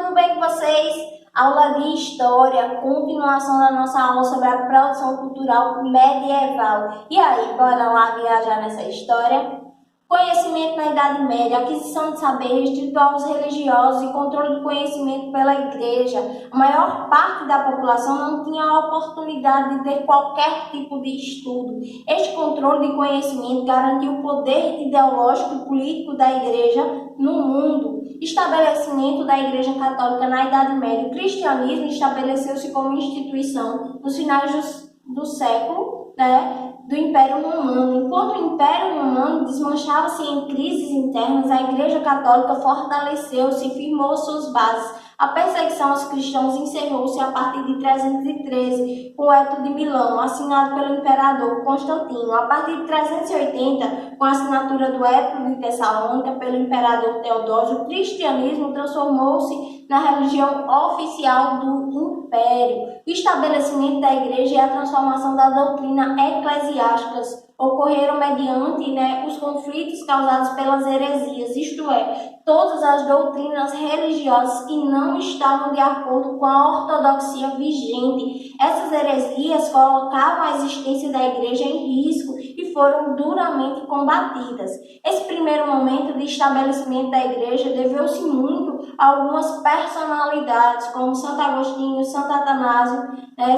tudo bem com vocês? Aula de História, continuação da nossa aula sobre a produção cultural medieval. E aí, bora lá viajar nessa história? Conhecimento na Idade Média, aquisição de saber restrito aos religiosos e controle do conhecimento pela Igreja. A maior parte da população não tinha a oportunidade de ter qualquer tipo de estudo. Este controle de conhecimento garantiu o poder ideológico e político da Igreja no mundo. Estabelecimento da Igreja Católica na Idade Média. O cristianismo estabeleceu-se como instituição nos finais do século, do Império Romano. Enquanto o Império Romano desmanchava-se em crises internas, a Igreja Católica fortaleceu-se e firmou suas bases. A perseguição aos cristãos encerrou-se a partir de 313, com o Edito de Milão, assinado pelo imperador Constantino. A partir de 380, com a assinatura do Edito de Tessalônica pelo imperador Teodósio, o cristianismo transformou-se na religião oficial do Império. O estabelecimento da Igreja e a transformação da doutrina eclesiásticas ocorreram mediante os conflitos causados pelas heresias, isto é, todas as doutrinas religiosas que não estavam de acordo com a ortodoxia vigente. Essas heresias colocavam a existência da Igreja em risco e foram duramente combatidas. Esse primeiro momento de estabelecimento da Igreja deveu-se muito a algumas personalidades, como Santo Agostinho, Santo Atanásio,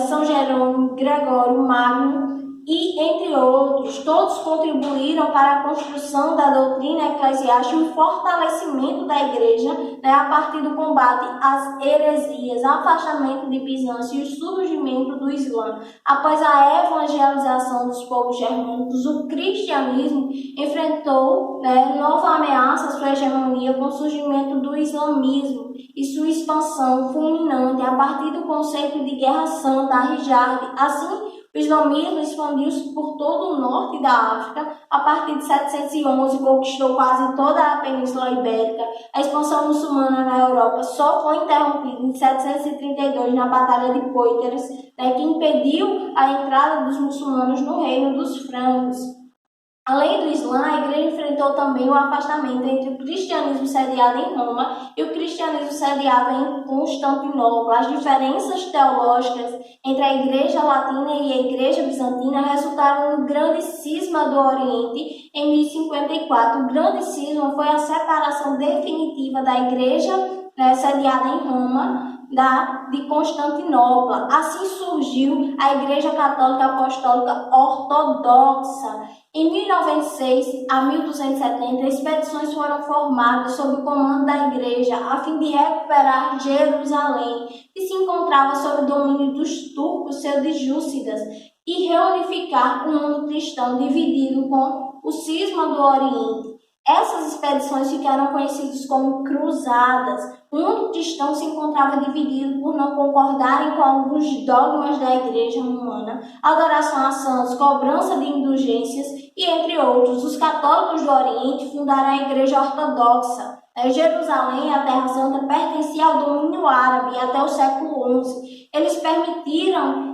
São Jerônimo, Gregório Magno, e, entre outros, todos contribuíram para a construção da doutrina eclesiástica e o fortalecimento da Igreja a partir do combate às heresias, afastamento de Bizâncio e o surgimento do Islã. Após a evangelização dos povos germânicos, o cristianismo enfrentou nova ameaça à sua hegemonia com o surgimento do islamismo e sua expansão fulminante a partir do conceito de Guerra Santa, Hijab. Assim, o islamismo expandiu-se por todo o norte da África. A partir de 711, conquistou quase toda a Península Ibérica. A expansão muçulmana na Europa só foi interrompida em 732 na Batalha de Poitiers, que impediu a entrada dos muçulmanos no reino dos francos. Além do Islã, a Igreja enfrentou também o afastamento entre o cristianismo sediado em Roma e o cristianismo sediado em Constantinopla. As diferenças teológicas entre a Igreja Latina e a Igreja Bizantina resultaram no Grande Cisma do Oriente em 1054. O Grande Cisma foi a separação definitiva da Igreja sediada em Roma de Constantinopla. Assim surgiu a Igreja Católica Apostólica Ortodoxa. Em 1096 a 1270, expedições foram formadas sob o comando da Igreja a fim de recuperar Jerusalém, que se encontrava sob o domínio dos turcos seljúcidas, e reunificar o mundo cristão dividido com o cisma do Oriente. Essas expedições ficaram conhecidas como cruzadas. O mundo cristão se encontrava dividido por não concordarem com alguns dogmas da Igreja romana, adoração a santos, cobrança de indulgências e, entre outros, os católicos do Oriente fundaram a Igreja Ortodoxa. Jerusalém, a Terra Santa, pertencia ao domínio árabe até o século XI. Eles permitiram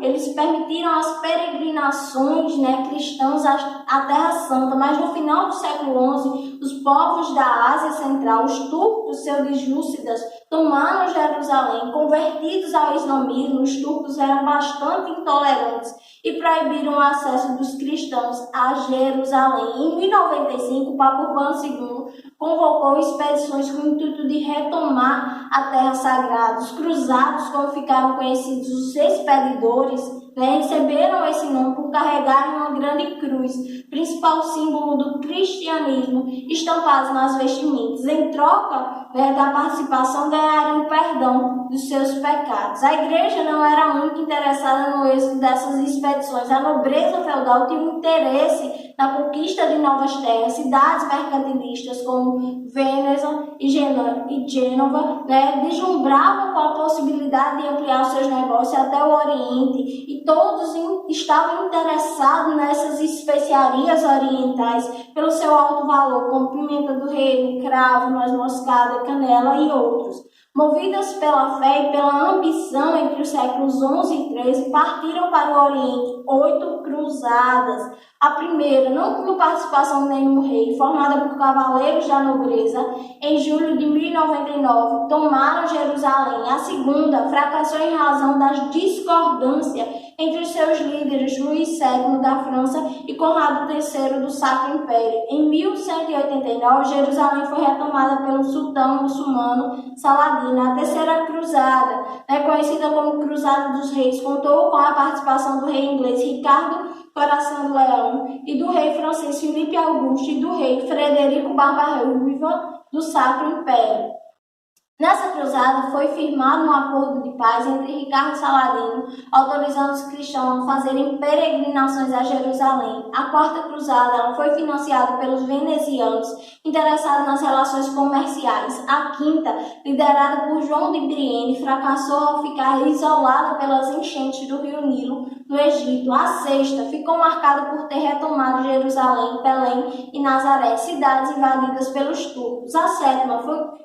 as peregrinações cristãs à Terra Santa, mas no final do século XI, os povos da Ásia Central, os turcos seljúcidas, tomaram Jerusalém. Convertidos ao islamismo, os turcos eram bastante intolerantes e proibiram o acesso dos cristãos a Jerusalém. Em 1095, o Papa Urbano II convocou expedições com o intuito de retomar a Terra Sagrada. Os cruzados, como ficaram conhecidos os expedidores, receberam esse nome por carregarem uma grande cruz, principal símbolo do cristianismo, estampados nas vestimentas. Em troca da participação, ganharam o perdão dos seus pecados. A Igreja não era muito interessada no êxito dessas expedições. A nobreza feudal tinha um interesse na conquista de novas terras. Cidades mercantilistas como Veneza e Gênova deslumbravam com a possibilidade de ampliar os seus negócios até o Oriente, e todos estavam interessados nessas especiarias orientais pelo seu alto valor, como pimenta do reino, cravo, noz moscada, canela e outros. Movidas pela fé e pela ambição entre os séculos XI e XIII, partiram para o Oriente 8 cruzadas. A primeira, não com participação de nenhum rei, formada por cavaleiros da nobreza, em julho de 1099, tomaram Jerusalém. A segunda fracassou em razão das discordâncias entre os seus líderes Luís VII da França e Conrado III do Sacro Império. Em 1189, Jerusalém foi retomada pelo sultão muçulmano Saladino. A terceira cruzada, conhecida como Cruzada dos Reis, contou com a participação do rei inglês Ricardo Coração do Leão e do rei francês Filipe Augusto e do rei Frederico Barbarossa do Sacro Império. Nessa cruzada foi firmado um acordo de paz entre Ricardo e Saladino, autorizando os cristãos a fazerem peregrinações a Jerusalém. A quarta cruzada foi financiada pelos venezianos, interessados nas relações comerciais. A quinta, liderada por João de Brienne, fracassou ao ficar isolada pelas enchentes do rio Nilo, no Egito. A sexta ficou marcada por ter retomado Jerusalém, Belém e Nazaré, cidades invadidas pelos turcos. A sétima foi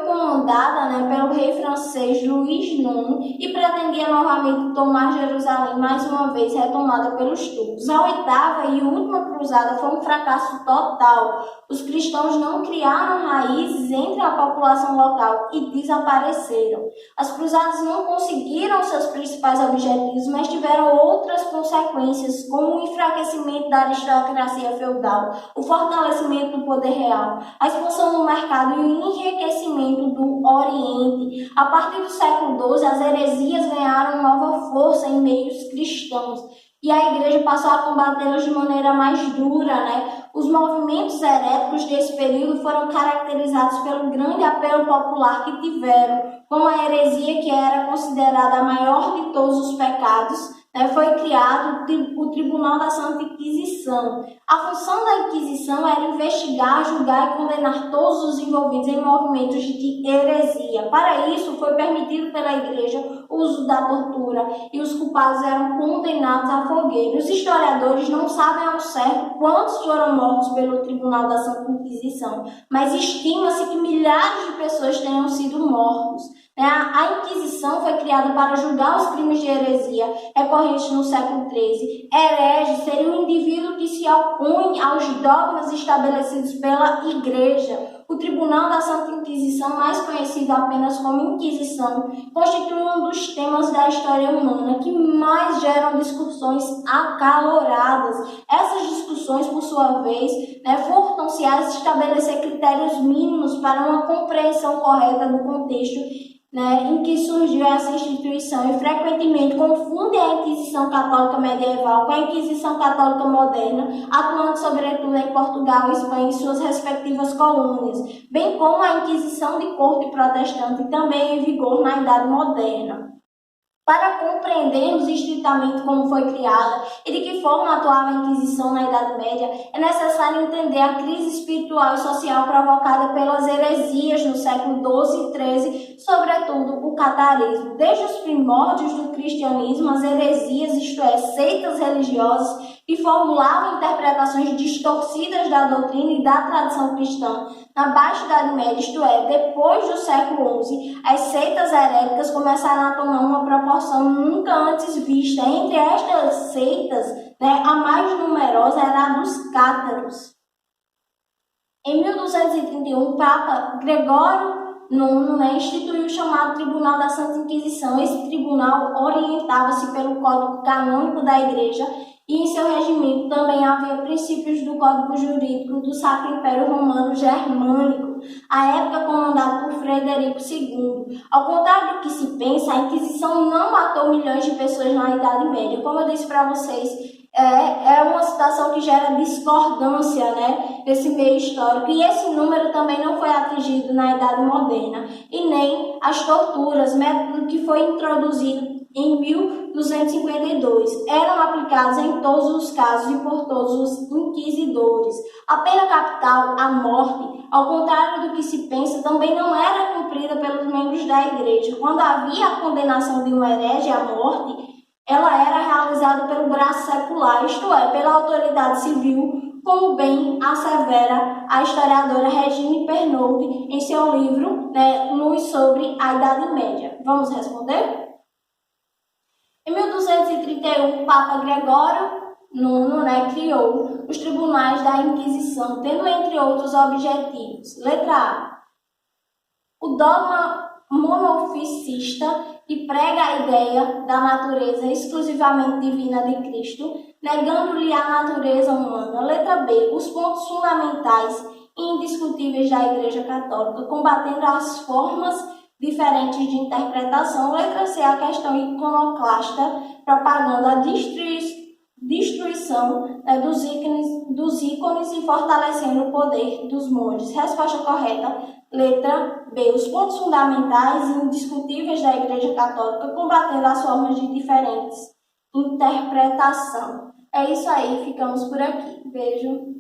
comandada pelo rei francês Luís IX e pretendia novamente tomar Jerusalém, mais uma vez retomada pelos turcos. A oitava e última cruzada foi um fracasso total. Os cristãos não criaram raízes entre a população local e desapareceram. As cruzadas não conseguiram seus principais objetivos, mas tiveram outras consequências, como o enfraquecimento da aristocracia feudal, o fortalecimento do poder real, a expansão do mercado e o enriquecimento do Oriente. A partir do século XII, as heresias ganharam nova força em meios cristãos e a igreja passou a combatê-los de maneira mais dura. Os movimentos heréticos desse período foram caracterizados pelo grande apelo popular que tiveram, como a heresia, que era considerada a maior de todos os pecados. Foi criado o Tribunal da Santa Inquisição. A função da Inquisição era investigar, julgar e condenar todos os envolvidos em movimentos de heresia. Para isso, foi permitido pela Igreja o uso da tortura e os culpados eram condenados à fogueira. Os historiadores não sabem ao certo quantos foram mortos pelo Tribunal da Santa Inquisição, mas estima-se que milhares de pessoas tenham sido mortos. A Inquisição foi criada para julgar os crimes de heresia recorrentes no século XIII. Herege seria um indivíduo que se opõe aos dogmas estabelecidos pela Igreja. O Tribunal da Santa Inquisição, mais conhecido apenas como Inquisição, constitui um dos temas da história humana que mais geram discussões acaloradas. Essas discussões, por sua vez, furtam-se a estabelecer critérios mínimos para uma compreensão correta do contexto em que surgiu essa instituição e frequentemente confundem a Inquisição Católica medieval com a Inquisição Católica moderna, atuando sobretudo em Portugal, Espanha e suas respectivas colônias, bem como a Inquisição de corte protestante, também em vigor na Idade Moderna. Para compreendermos estritamente como foi criada e de que forma atuava a Inquisição na Idade Média, é necessário entender a crise espiritual e social provocada pelas heresias no século XII e XIII, sobretudo o catarismo. Desde os primórdios do cristianismo, as heresias, isto é, seitas religiosas, que formulavam interpretações distorcidas da doutrina e da tradição cristã. Na Baixa Idade Média, isto é, depois do século XI, as seitas heréticas começaram a tomar uma proporção nunca antes vista. Entre estas seitas, a mais numerosa era a dos cátaros. Em 1231, o Papa Gregório IX instituiu o chamado Tribunal da Santa Inquisição. Esse tribunal orientava-se pelo Código Canônico da Igreja e em seu regimento também havia princípios do Código Jurídico do Sacro Império Romano Germânico, à época comandado por Frederico II. Ao contrário do que se pensa, a Inquisição não matou milhões de pessoas na Idade Média. Como eu disse para vocês, é uma situação que gera discordância nesse meio histórico, e esse número também não foi atingido na Idade Moderna, e nem as torturas, método que foi introduzido em 1252, eram aplicados em todos os casos e por todos os inquisidores. A pena capital, a morte, ao contrário do que se pensa, também não era cumprida pelos membros da Igreja. Quando havia a condenação de um herege à morte, ela era realizada pelo braço secular, isto é, pela autoridade civil, como bem assevera a historiadora Regine Pernod em seu livro, Luz sobre a Idade Média. Vamos responder? Em 1231, o Papa Gregório IX, criou os tribunais da Inquisição, tendo entre outros objetivos: letra A, o dogma monofisista, que prega a ideia da natureza exclusivamente divina de Cristo, negando-lhe a natureza humana. Letra B, os pontos fundamentais e indiscutíveis da Igreja Católica, combatendo as formas diferentes de interpretação. Letra C, a questão iconoclasta, propagando a destruição dos ícones e fortalecendo o poder dos monges. Resposta correta, letra B, os pontos fundamentais e indiscutíveis da Igreja Católica, combatendo as formas de diferentes interpretação. É isso aí, ficamos por aqui. Beijo.